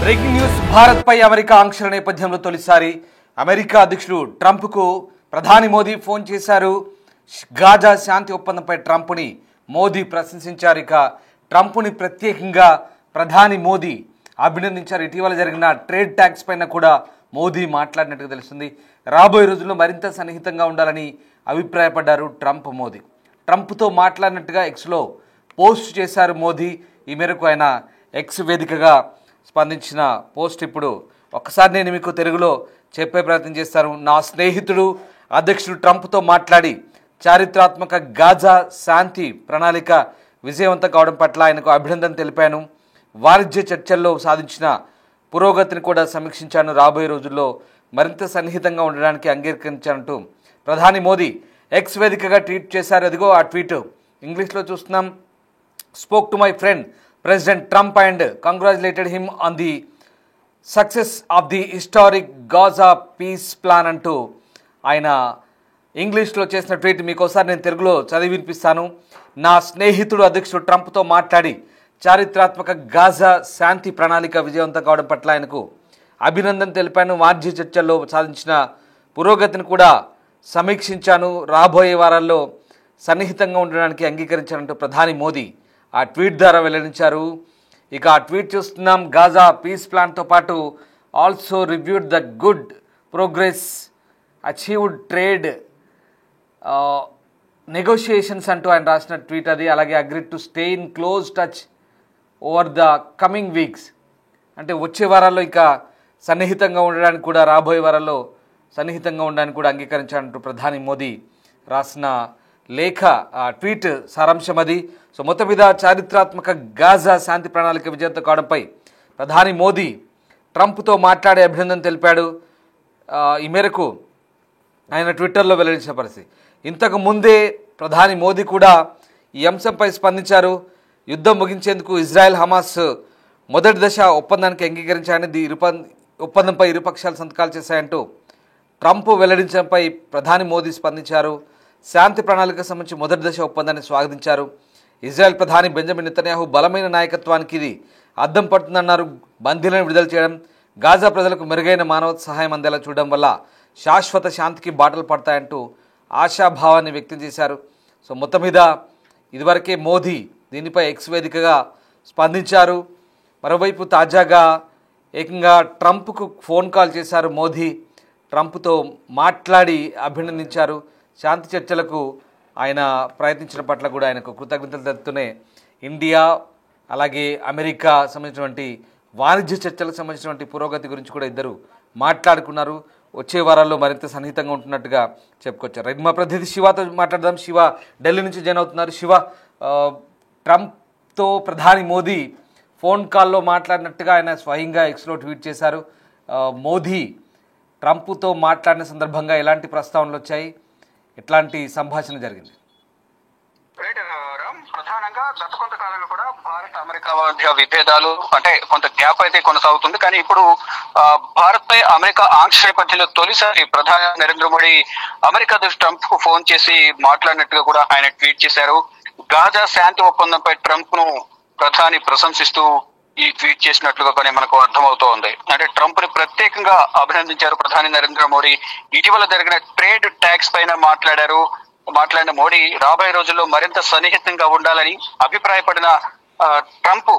Breaking news. Bharat పై America ఆంక్షల నేపథ్యంలో తొలిసారి అమెరికా అధ్యక్షుడు ట్రంప్కు ప్రధాని మోదీ ఫోన్ చేశారు. గాజా శాంతి ఒప్పందంపై ట్రంప్ని మోదీ ప్రశంసించారు. ఇక ట్రంప్ని ప్రత్యేకంగా ప్రధాని మోదీ అభినందించారు. ఇటీవల జరిగిన ట్రేడ్ ట్యాక్స్ పైన కూడా మోదీ మాట్లాడినట్టుగా తెలుస్తుంది. రాబోయే రోజుల్లో మరింత సన్నిహితంగా ఉండాలని అభిప్రాయపడ్డారు మోదీ. ట్రంప్తో మాట్లాడినట్టుగా ఎక్స్లో పోస్ట్ చేశారు మోదీ. ఈ మేరకు ఆయన ఎక్స్ వేదికగా స్పందించిన పోస్ట్ ఇప్పుడు ఒక్కసారి నేను మీకు తెలుగులో చెప్పే ప్రయత్నం చేస్తాను. నా స్నేహితుడు అధ్యక్షుడు ట్రంప్తో మాట్లాడి చారిత్రాత్మక గాజా శాంతి ప్రణాళిక విజయవంతం కావడం పట్ల ఆయనకు అభినందన తెలిపాను. వాణిజ్య చర్చల్లో సాధించిన పురోగతిని కూడా సమీక్షించాను. రాబోయే రోజుల్లో మరింత సన్నిహితంగా ఉండడానికి అంగీకరించానంటూ ప్రధాని మోదీ ఎక్స్ వేదికగా ట్వీట్ చేశారు. అదిగో ఆ ట్వీట్ ఇంగ్లీష్లో చూస్తున్నాం. Spoke to my friend President Trump and congratulated him on the success of the historic Gaza peace plan అంటూ ఆయన ఇంగ్లీష్లో చేసిన ట్వీట్ మీకోసారి నేను తెలుగులో చదివి వినిపిస్తాను. నా స్నేహితుడు అధ్యక్షుడు ట్రంప్తో మాట్లాడి చారిత్రాత్మక గాజా శాంతి ప్రణాళిక విజయవంతం కావడం పట్ల ఆయనకు అభినందన తెలిపాను. వాణిజ్య చర్చల్లో సాధించిన పురోగతిని కూడా సమీక్షించాను. రాబోయే వారాల్లో సన్నిహితంగా ఉండడానికి అంగీకరించానంటూ ప్రధాని మోదీ ఆ ట్వీట్ ద్వారా వెల్లడించారు. ఇక ఆ ట్వీట్ చూస్తున్నాం. గాజా పీస్ ప్లాన్తో పాటు also reviewed the good progress achieved trade negotiations అంటూ ఆయన రాసిన ట్వీట్ అది. అలాగే agreed to stay in close touch over the coming weeks అంటే వచ్చే వారాల్లో ఇంకా సన్నిహితంగా ఉండడానికి కూడా రాబోయే వారాల్లో సన్నిహితంగా ఉండడానికి కూడా అంగీకరించాలంటూ ప్రధాని మోదీ రాసిన లేఖ ట్వీట్ సారాంశం అది. సో మొత్తం మీద చారిత్రాత్మక గాజా శాంతి ప్రణాళిక విజయంతో కావడంపై ప్రధాని మోదీ ట్రంప్తో మాట్లాడే అభినందన తెలిపాడు. ఈ మేరకు ఆయన ట్విట్టర్లో వెల్లడించిన పరిస్థితి. ఇంతకు ముందే ప్రధాని మోదీ కూడా ఈ అంశంపై స్పందించారు. యుద్ధం ముగించేందుకు ఇజ్రాయెల్ హమాస్ మొదటి దశ ఒప్పందానికి అంగీకరించాయని ఒప్పందంపై ఇరుపక్షాలు సంతకాలు చేశాయంటూ ట్రంప్ వెల్లడించడంపై ప్రధాని మోదీ స్పందించారు. శాంతి ప్రణాళికకు సంబంధించి మొదటి దశ ఒప్పందాన్ని స్వాగతించారు. ఇజ్రాయెల్ ప్రధాని బెంజమిన్ నెతన్యాహు బలమైన నాయకత్వానికి ఇది అద్దం పడుతుందన్నారు. బందీలను విడుదల చేయడం, గాజా ప్రజలకు మెరుగైన మానవత సహాయం అందేలా చూడడం వల్ల శాశ్వత శాంతికి బాటలు పడతాయంటూ ఆశాభావాన్ని వ్యక్తం చేశారు. సో మొత్తం మీద ఇదివరకే మోదీ దీనిపై ఎక్స్ వేదికగా స్పందించారు. మరోవైపు తాజాగా ఏకంగా ట్రంప్కు ఫోన్ కాల్ చేశారు మోదీ. ట్రంప్తో మాట్లాడి అభినందించారు. శాంతి చర్చలకు ఆయన ప్రయత్నించిన పట్ల కూడా ఆయనకు కృతజ్ఞతలు తెలుపుతూనే ఇండియా అలాగే అమెరికా సంబంధించినటువంటి వాణిజ్య చర్చలకు సంబంధించినటువంటి పురోగతి గురించి కూడా ఇద్దరు మాట్లాడుకున్నారు. వచ్చే వారాల్లో మరింత సన్నిహితంగా ఉంటున్నట్టుగా చెప్పుకొచ్చారు. రైట్, మా ప్రతినిధి శివతో మాట్లాడదాం. శివ ఢిల్లీ నుంచి జాయిన్ అవుతున్నారు. శివ, ట్రంప్తో ప్రధాని మోదీ ఫోన్ కాల్లో మాట్లాడినట్టుగా ఆయన స్వయంగా ఎక్స్లో ట్వీట్ చేశారు. మోదీ ట్రంప్తో మాట్లాడిన సందర్భంగా ఎలాంటి ప్రస్తావనలు వచ్చాయి, ఎట్లాంటి సంభాషణ జరిగింది? ప్రధానంగా గత కొంతకాలంగా కూడా భారత్ అమెరికా మధ్య విభేదాలు అంటే కొంత గ్యాప్ అయితే కొనసాగుతుంది. కానీ ఇప్పుడు భారత్ పై అమెరికా ఆంక్ష నేపథ్యంలో తొలిసారి ప్రధాని నరేంద్ర మోడీ అమెరికా అధ్యక్షుడు ట్రంప్ కు ఫోన్ చేసి మాట్లాడినట్టుగా కూడా ఆయన ట్వీట్ చేశారు. గాజా శాంతి ఒప్పందంపై ట్రంప్ ను ప్రధాని ప్రశంసిస్తూ ఈ ట్వీట్ చేసినట్లుగా కానీ మనకు అర్థమవుతోంది. అంటే ట్రంప్ ని ప్రత్యేకంగా అభినందించారు ప్రధాని నరేంద్ర మోడీ. ఇటీవల జరిగిన ట్రేడ్ ట్యాక్స్ పైన మాట్లాడిన మోడీ రాబోయే రోజుల్లో మరింత సన్నిహితంగా ఉండాలని అభిప్రాయపడిన ట్రంప్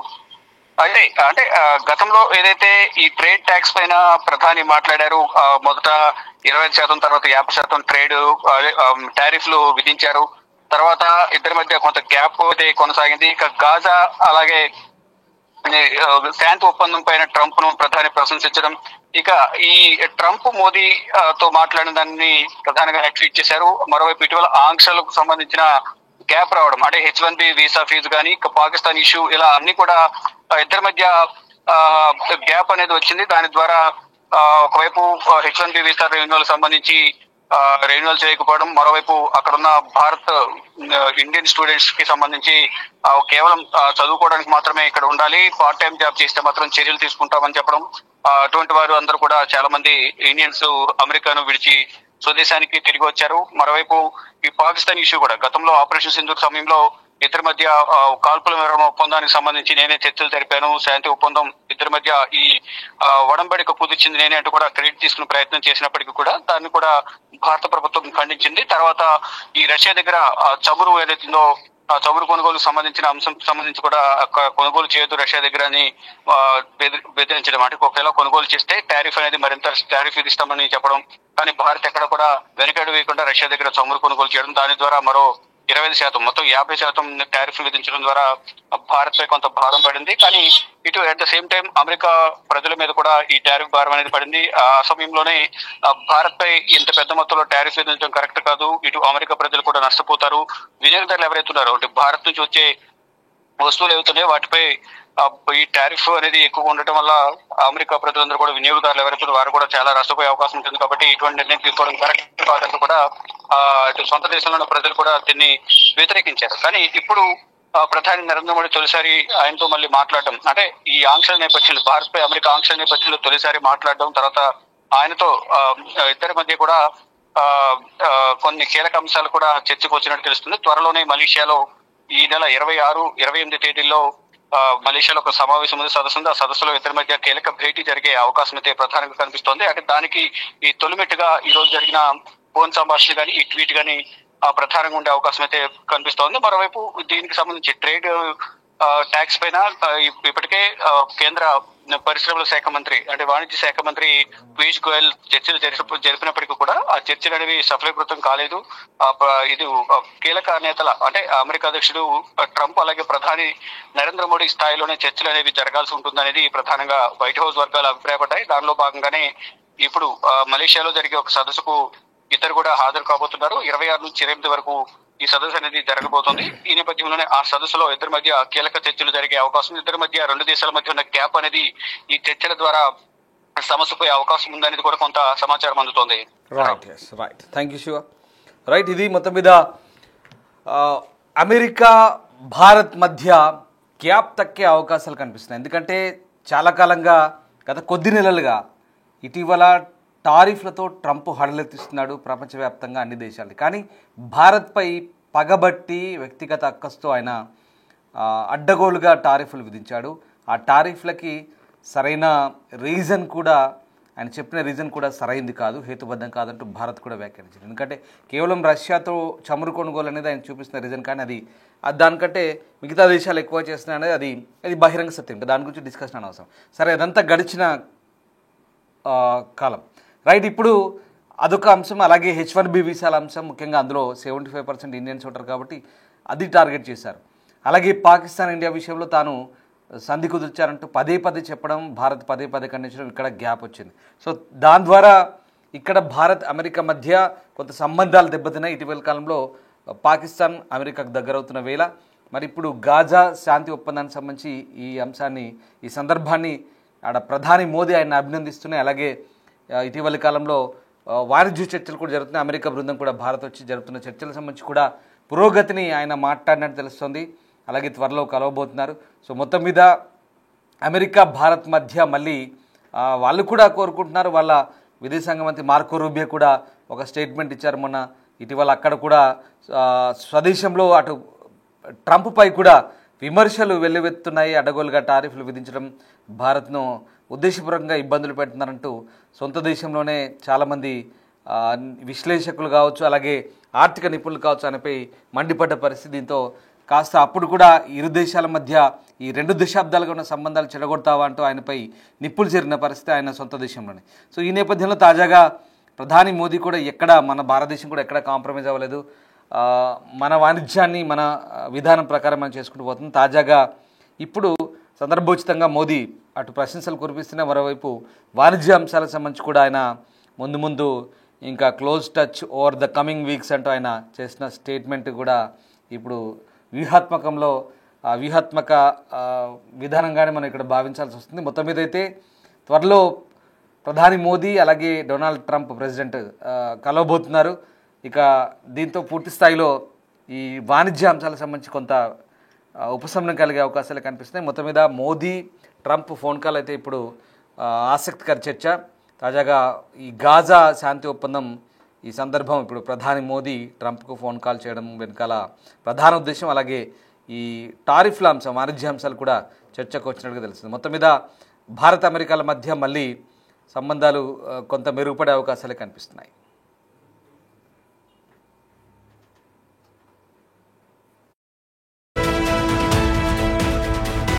అంటే గతంలో ఏదైతే ఈ ట్రేడ్ ట్యాక్స్ పైన ప్రధాని మాట్లాడారు, మొదట 20% తర్వాత 50% ట్రేడ్ టారిఫ్లు విధించారు. తర్వాత ఇద్దరి మధ్య కొంత గ్యాప్ అయితే కొనసాగింది. ఇక గాజా అలాగే శాంతి ఒప్పందం పైన ట్రంప్ ను ప్రధాని ప్రశంసించడం, ఇక ఈ ట్రంప్ మోదీ తో మాట్లాడిన దాన్ని ప్రధానంగా ట్వీట్ చేశారు. మరోవైపు ఇటీవల ఆంక్షలకు సంబంధించిన గ్యాప్ రావడం అంటే H1B వీసా ఫీజు కానీ పాకిస్తాన్ ఇష్యూ ఇలా అన్ని కూడా ఇద్దరి మధ్య గ్యాప్ అనేది వచ్చింది. దాని ద్వారా ఒకవైపు H1B వీసా రెన్యువల్ సంబంధించి రెన్యువల్ చేయకపోవడం, మరోవైపు అక్కడున్న భారత్ ఇండియన్ స్టూడెంట్స్ కి సంబంధించి కేవలం చదువుకోవడానికి మాత్రమే ఇక్కడ ఉండాలి, పార్ట్ టైం జాబ్ చేస్తే మాత్రం చర్యలు తీసుకుంటామని చెప్పడం. అటువంటి వారు అందరూ కూడా చాలా మంది ఇండియన్స్ అమెరికాను విడిచి స్వదేశానికి తిరిగి వచ్చారు. మరోవైపు ఈ పాకిస్తాన్ ఇష్యూ కూడా గతంలో ఆపరేషన్ సింధూర్ సమయంలో ఇద్దరి మధ్య కాల్పుల విరమణ ఒప్పందానికి సంబంధించి నేనే చర్చలు జరిపాను, శాంతి ఒప్పందం ఇద్దరి మధ్య ఈ ఒడంబడిక కుదిర్చింది నేనే అంటూ కూడా క్రెడిట్ తీసుకునే ప్రయత్నం చేసినప్పటికీ కూడా దాన్ని కూడా భారత ప్రభుత్వం ఖండించింది. తర్వాత ఈ రష్యా దగ్గర చమురు ఏదైతుందో ఆ చమురు కొనుగోలు సంబంధించిన అంశం సంబంధించి కూడా కొనుగోలు చేయొద్దు రష్యా దగ్గర అని బెదిరించడం. అంటే ఒకవేళ కొనుగోలు చేస్తే టారిఫ్ అనేది మరింత టారిఫ్ విధిస్తామని చెప్పడం. కానీ భారత్ ఎక్కడ కూడా వెనుకడు వేయకుండా రష్యా దగ్గర చమురు కొనుగోలు చేయడం, దాని ద్వారా మరో 25% మొత్తం 50% టారిఫ్ విధించడం ద్వారా భారత్ పై కొంత భారం పడింది. కానీ ఇటు at the same time America ప్రజల మీద కూడా ఈ టారిఫ్ భారం అనేది పడింది. ఆ సమయంలోనే భారత్ పై ఇంత పెద్ద మొత్తంలో టారిఫ్ విధించడం కరెక్ట్ కాదు, ఇటు అమెరికా ప్రజలు కూడా నష్టపోతారు. వినియోగదారులు ఎవరైతే ఉన్నారో అంటే భారత్ నుంచి వచ్చే వస్తువులు ఏవైతున్నాయో వాటిపై ఈ టారిఫ్ అనేది ఎక్కువ ఉండటం వల్ల అమెరికా ప్రజలందరూ కూడా వినియోగదారులు ఎవరైతే వారు కూడా చాలా నష్టపోయే అవకాశం ఉంటుంది. కాబట్టి ఇటువంటి నిర్ణయం తీసుకోవడం కరెక్ట్ కాదంటూ కూడా సొంత దేశంలో ఉన్న ప్రజలు కూడా దీన్ని వ్యతిరేకించారు. కానీ ఇప్పుడు ప్రధాని నరేంద్ర మోడీ తొలిసారి ఆయనతో మళ్ళీ మాట్లాడడం, అంటే ఈ ఆంక్షల నేపథ్యంలో భారత్ పై అమెరికా ఆంక్షల నేపథ్యంలో తొలిసారి మాట్లాడడం, తర్వాత ఆయనతో ఇద్దరి మధ్య కూడా కొన్ని కీలక అంశాలు కూడా చర్చకు వచ్చినట్టు తెలుస్తుంది. త్వరలోనే మలేషియాలో ఈ నెల 26, 28 తేదీల్లో మలేషియాలో ఒక సమావేశం ఉంది, సదస్సు ఉంది. ఆ సదస్సులో ఇద్దరి మధ్య కీలక భేటీ జరిగే అవకాశం అయితే ప్రధానంగా కనిపిస్తోంది. అంటే దానికి ఈ తొలిమెట్టుగా ఈ రోజు జరిగిన ఫోన్ సంభాషణ కానీ ఈ ట్వీట్ కానీ ప్రధానంగా ఉండే అవకాశం అయితే కనిపిస్తోంది. మరోవైపు దీనికి సంబంధించి ట్రేడ్ ట్యాక్స్ పైన ఇప్పటికే కేంద్ర పరిశ్రమల శాఖ మంత్రి అంటే వాణిజ్య శాఖ మంత్రి పీయూష్ గోయల్ చర్చలు జరిపినప్పటికీ కూడా ఆ చర్చలు అనేవి సఫలీకృతం కాలేదు. ఇది కీలక నేతల అంటే అమెరికా అధ్యక్షుడు ట్రంప్ అలాగే ప్రధాని నరేంద్ర మోడీ స్థాయిలోనే చర్చలు అనేవి జరగాల్సి ఉంటుందనేది ప్రధానంగా వైట్ హౌస్ వర్గాలు అభిప్రాయపడ్డాయి. దానిలో భాగంగానే ఇప్పుడు మలేషియాలో జరిగే ఒక సదస్సుకు ఇద్దరు కూడా హాజరు కాబోతున్నారు. 26 నుంచి 28 వరకు ఈ సదస్సు అనేది జరగబోతోంది. ఈ నేపథ్యంలోనే ఆ సదస్సులో ఇద్దరి మధ్య కీలక చర్చలు జరిగే అవకాశం, ఇద్దరి మధ్య రెండు దేశాల మధ్య ఉన్న గ్యాప్ అనేది ఈ చర్చల ద్వారా సమస్యపోయే అవకాశం ఉందనేది కూడా కొంత సమాచారం అందుతోంది. Right, thank you Shiva. Right, ఇది మొత్తం మీద అమెరికా భారత్ మధ్య గ్యాప్ తక్కే అవకాశాలు కనిపిస్తున్నాయి. ఎందుకంటే చాలా కాలంగా గత కొద్ది నెలలుగా ఇటీవల టారిఫ్లతో ట్రంప్ హడలెత్తిస్తున్నాడు ప్రపంచవ్యాప్తంగా అన్ని దేశాలు. కానీ భారత్పై పగబట్టి వ్యక్తిగత అక్కస్తో ఆయన అడ్డగోలుగా టారిఫ్లు విధించాడు. ఆ టారిఫ్లకి సరైన రీజన్ కూడా ఆయన చెప్పిన రీజన్ కూడా సరైంది కాదు, హేతుబద్ధం కాదంటూ భారత్ కూడా వ్యాఖ్యానించింది. ఎందుకంటే కేవలం రష్యాతో చమురు కొనుగోలు అనేది ఆయన చూపిస్తున్న రీజన్, కానీ అది దానికంటే మిగతా దేశాలు ఎక్కువ చేస్తున్నాయి అనేది అది బహిరంగ సత్యం. దాని గురించి డిస్కషన్ అనవసరం. సరే, అదంతా గడిచిన కాలం. రైట్, ఇప్పుడు అదొక అంశం. అలాగే H1B వీసాల అంశం, ముఖ్యంగా అందులో 75% ఇండియన్స్ ఉంటారు కాబట్టి అది టార్గెట్ చేశారు. అలాగే పాకిస్తాన్ ఇండియా విషయంలో తాను సంధి కుదుర్చారంటూ పదే చెప్పడం, భారత్ పదే ఖండించడం, ఇక్కడ గ్యాప్ వచ్చింది. సో దాని ద్వారా ఇక్కడ భారత్ అమెరికా మధ్య కొంత సంబంధాలు దెబ్బతిన్నాయి. ఇటీవల కాలంలో పాకిస్తాన్ అమెరికాకు దగ్గరవుతున్న వేళ మరి ఇప్పుడు గాజా శాంతి ఒప్పందానికి సంబంధించి ఈ సందర్భాన్ని ఆడ ప్రధాని మోదీ ఆయన అభినందిస్తున్నాయి. అలాగే ఇటీవలి కాలంలో వాణిజ్య చర్చలు కూడా జరుగుతున్నాయి. అమెరికా బృందం కూడా భారత్ వచ్చి జరుగుతున్న చర్చలకు సంబంధించి కూడా పురోగతిని ఆయన మాట్లాడినట్టు తెలుస్తుంది. అలాగే త్వరలో కలవబోతున్నారు. సో మొత్తం మీద అమెరికా భారత్ మధ్య మళ్ళీ వాళ్ళు కూడా కోరుకుంటున్నారు. వాళ్ళ విదేశాంగ మంత్రి మార్కో రూబియో కూడా ఒక స్టేట్మెంట్ ఇచ్చారు మొన్న. ఇటీవల అక్కడ కూడా స్వదేశంలో అటు ట్రంప్పై కూడా విమర్శలు వెల్లువెత్తున్నాయి. అడ్డగోలుగా టారిఫ్లు విధించడం, భారత్ను ఉద్దేశపూర్వకంగా ఇబ్బందులు పెడుతున్నారంటూ సొంత దేశంలోనే చాలామంది విశ్లేషకులు కావచ్చు, అలాగే ఆర్థిక నిపుణులు కావచ్చు ఆయనపై మండిపడ్డ పరిస్థితి. దీంతో కాస్త అప్పుడు కూడా ఇరు దేశాల మధ్య ఈ 2 దశాబ్దాలుగా ఉన్న సంబంధాలు చెడగొడతావా అంటూ ఆయనపై నిప్పులు చేరిన పరిస్థితి ఆయన సొంత దేశంలోనే. సో ఈ నేపథ్యంలో తాజాగా ప్రధాని మోదీ కూడా మన భారతదేశం కూడా ఎక్కడ కాంప్రమైజ్ అవ్వలేదు, మన వాణిజ్యాన్ని మన విధానం ప్రకారం మనం చేసుకుంటూ పోతుంది. తాజాగా ఇప్పుడు సందర్భోచితంగా మోదీ అటు ప్రశంసలు కురిపిస్తున్న, మరోవైపు వాణిజ్య అంశాలకు సంబంధించి కూడా ఆయన ముందు ఇంకా close touch over the coming weeks అంటూ ఆయన చేసిన స్టేట్మెంట్ కూడా ఇప్పుడు వ్యూహాత్మక విధానంగానే మనం ఇక్కడ భావించాల్సి వస్తుంది. మొత్తం మీద అయితే త్వరలో ప్రధాని మోదీ అలాగే డొనాల్డ్ ట్రంప్ ప్రెసిడెంట్ కలవబోతున్నారు. ఇక దీంతో పూర్తి స్థాయిలో ఈ వాణిజ్య అంశాలకు సంబంధించి కొంత ఉపశమనం కలిగే అవకాశాలు కనిపిస్తున్నాయి. మొత్తం మీద మోదీ ట్రంప్ ఫోన్ కాల్ అయితే ఇప్పుడు ఆసక్తికర చర్చ. తాజాగా ఈ గాజా శాంతి ఒప్పందం ఈ సందర్భం ఇప్పుడు ప్రధాని మోదీ ట్రంప్కు ఫోన్ కాల్ చేయడం వెనకాల ప్రధాన ఉద్దేశం, అలాగే ఈ టారిఫ్ల అంశం, వాణిజ్య అంశాలు కూడా చర్చకు వచ్చినట్టుగా తెలుస్తుంది. మొత్తం మీద భారత్ అమెరికాల మధ్య మళ్ళీ సంబంధాలు కొంత మెరుగుపడే అవకాశాలే కనిపిస్తున్నాయి.